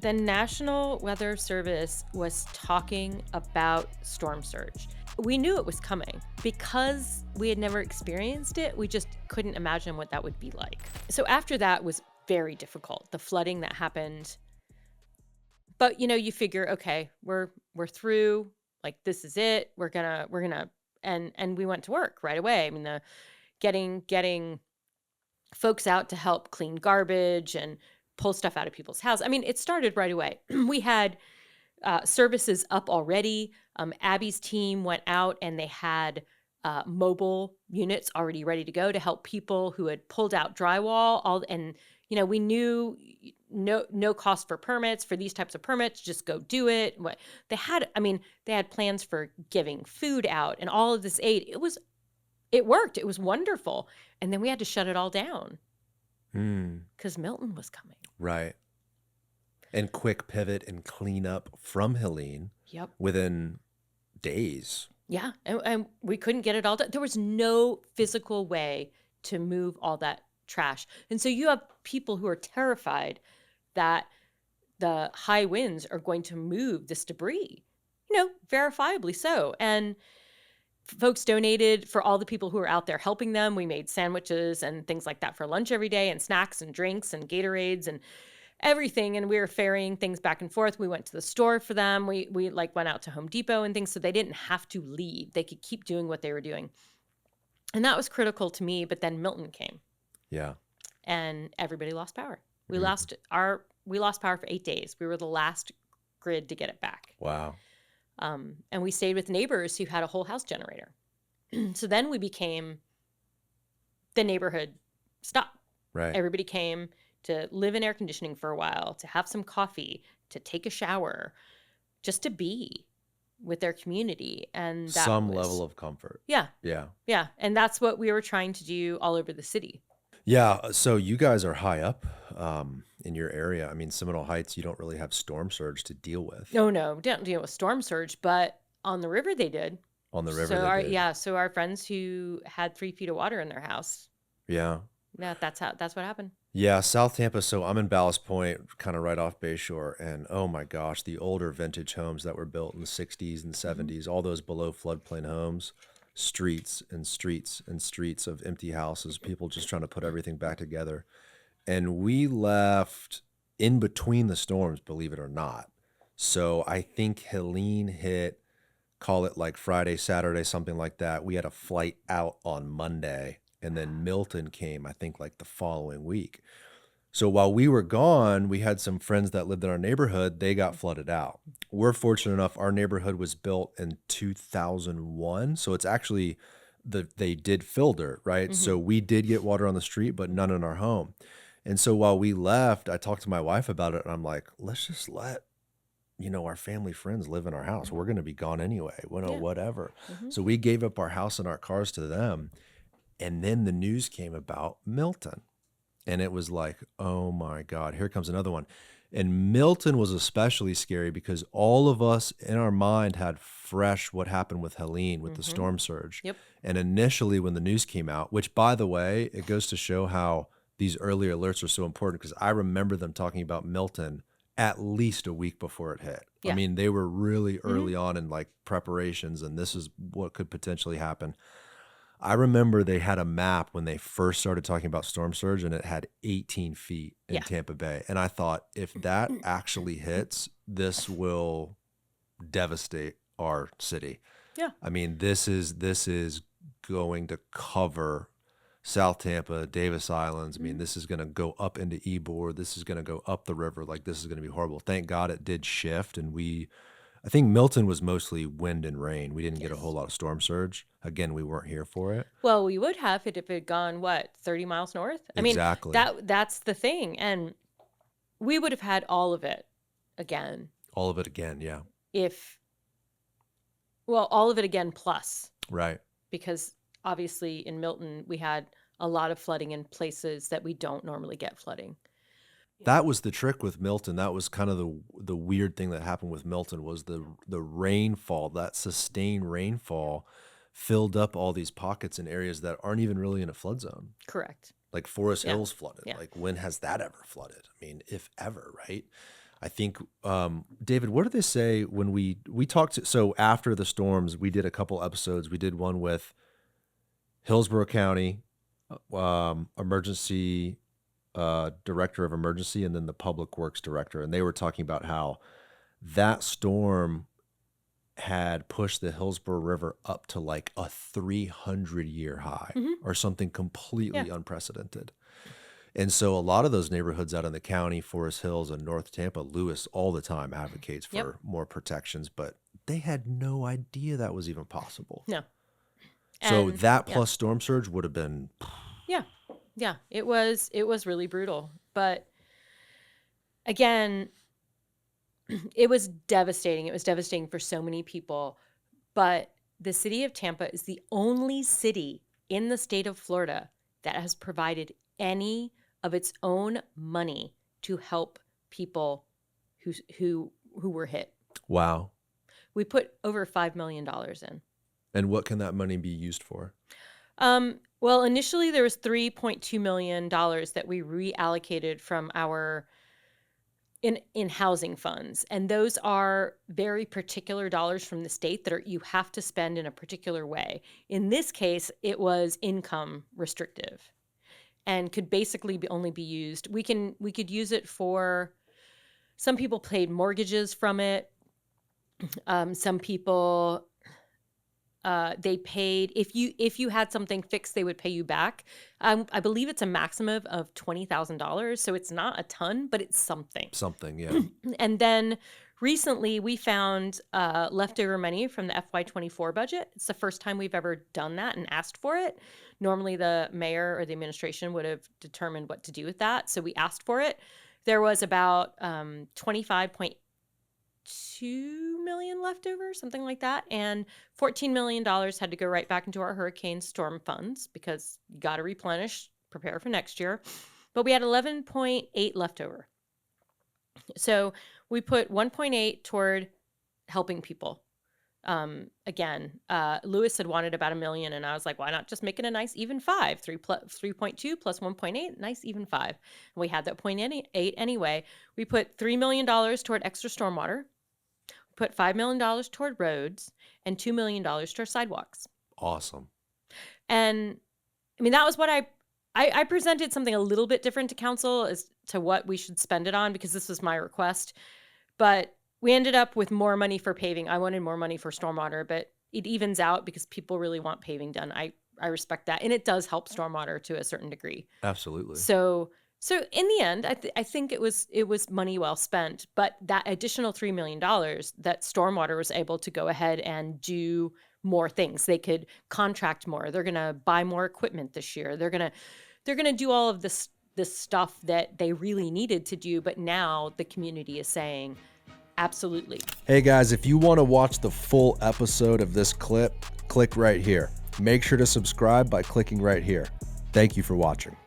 the National Weather Service was talking about storm surge. We knew it was coming. Because we had never experienced it, we just couldn't imagine what that would be like. So after that was very difficult, the flooding that happened. But you figure, okay, we're through, like this is it. We're gonna and we went to work right away. I mean, the getting folks out to help clean garbage and pull stuff out of people's house. I mean, it started right away. We had services up already. Abby's team went out and they had mobile units already ready to go to help people who had pulled out drywall. We knew no cost for permits for these types of permits. Just go do it. What they had, they had plans for giving food out and all of this aid. It worked. It was wonderful. And then we had to shut it all down because Milton was coming. Right. And quick pivot and clean up from Helene. Yep. Within days. Yeah. And we couldn't get it all done. There was no physical way to move all that trash. And so you have people who are terrified that the high winds are going to move this debris, verifiably so. And folks donated for all the people who were out there helping them. We made sandwiches and things like that for lunch every day, and snacks and drinks and Gatorades and everything. And we were ferrying things back and forth. We went to the store for them. We went out to Home Depot and things so they didn't have to leave. They could keep doing what they were doing. And that was critical to me. But then Milton came. Yeah. And everybody lost power. We lost power for 8 days. We were the last grid to get it back. Wow. And we stayed with neighbors who had a whole house generator. So then we became the neighborhood stop. Right. Everybody came to live in air conditioning for a while, to have some coffee, to take a shower, just to be with their community. And that some level of comfort. Yeah. Yeah. Yeah. And that's what we were trying to do all over the city. Yeah. So you guys are high up in your area. I mean, Seminole Heights, you don't really have storm surge to deal with. No, we didn't deal with storm surge, but on the river they did. On the river they did. Yeah. So our friends who had 3 feet of water in their house. Yeah. Yeah, that's what happened. Yeah, South Tampa. So I'm in Ballast Point, kind of right off Bayshore. And oh my gosh, the older vintage homes that were built in the 60s and 70s, all those below floodplain homes, streets and streets and streets of empty houses, people just trying to put everything back together. And we left in between the storms, believe it or not. So I think Helene hit, call it like Friday, Saturday, something like that. We had a flight out on Monday. And then Milton came, I think, like the following week. So while we were gone, we had some friends that lived in our neighborhood. They got flooded out. We're fortunate enough, our neighborhood was built in 2001. So it's actually, they did fill dirt, right? Mm-hmm. So we did get water on the street, but none in our home. And so while we left, I talked to my wife about it. And I'm like, let's just let, our family friends live in our house. We're going to be gone anyway, whatever. Mm-hmm. So we gave up our house and our cars to them. And then the news came about Milton. And it was like, oh my God, here comes another one. And Milton was especially scary because all of us in our mind had fresh what happened with Helene, with the storm surge. Yep. And initially when the news came out, which by the way, it goes to show how these early alerts are so important because I remember them talking about Milton at least a week before it hit. Yeah. I mean, they were really early on in like preparations and this is what could potentially happen. I remember they had a map when they first started talking about storm surge and it had 18 feet in Tampa Bay. And I thought, if that actually hits, this will devastate our city. Yeah. I mean, this is going to cover South Tampa, Davis Islands. I mean, this is going to go up into Ybor. This is going to go up the river. Like, this is going to be horrible. Thank God it did shift. And I think Milton was mostly wind and rain. We didn't get a whole lot of storm surge. Again, we weren't here for it. Well, we would have it if it had gone, 30 miles north? Exactly. I mean, that's the thing. And we would have had all of it again. All of it again, yeah. All of it again plus. Right. Because obviously in Milton, we had a lot of flooding in places that we don't normally get flooding. That was the trick with Milton. That was kind of the weird thing that happened with Milton was the rainfall, that sustained rainfall filled up all these pockets in areas that aren't even really in a flood zone. Correct. Like Forest Hills flooded. Yeah. Like when has that ever flooded? I mean, if ever, right? I think, David, what did they say when we talked so after the storms, we did a couple episodes. We did one with Hillsborough County, emergency director of emergency, and then the public works director. And they were talking about how that storm had pushed the Hillsborough River up to like a 300-year high or something completely unprecedented. And so a lot of those neighborhoods out in the county, Forest Hills and North Tampa, Lewis all the time advocates for more protections, but they had no idea that was even possible. No. So And that plus storm surge would have been yeah, it was really brutal. But again, it was devastating. It was devastating for so many people. But the city of Tampa is the only city in the state of Florida that has provided any of its own money to help people who were hit. wow. We put over $5 million in. And what can that money be used for? Well, initially there was $3.2 million that we reallocated from our in housing funds. And those are very particular dollars from the state that you have to spend in a particular way. In this case, it was income restrictive and could basically only be used. We could use it for, some people paid mortgages from it. Some people, they paid, if you had something fixed, they would pay you back. I believe it's a maximum of $20,000. So it's not a ton, but it's something. Something, yeah. And then recently we found leftover money from the FY24 budget. It's the first time we've ever done that and asked for it. Normally the mayor or the administration would have determined what to do with that. So we asked for it. There was about 25.2 million left over, something like that. And $14 million had to go right back into our hurricane storm funds because you got to replenish, prepare for next year. But we had 11.8 left over. So we put 1.8 toward helping people. Again, Lewis had wanted about $1 million, and I was like, why not just make it a nice even 5? 3.2 plus 1.8, nice even 5. And we had that 0.8 anyway. We put $3 million toward extra stormwater. We put $5 million toward roads and $2 million toward sidewalks. Awesome. And I mean, that was what I presented something a little bit different to council as to what we should spend it on, because this was my request. But we ended up with more money for paving. I wanted more money for stormwater, but it evens out because people really want paving done. I respect that. And it does help stormwater to a certain degree. Absolutely. So in the end, I think it was money well spent. But that additional $3 million that stormwater was able to go ahead and do more things. They could contract more. They're going to buy more equipment this year. They're going to do all of this stuff that they really needed to do. But now the community is saying, absolutely. Hey guys, if you want to watch the full episode of this clip, click right here. Make sure to subscribe by clicking right here. Thank you for watching.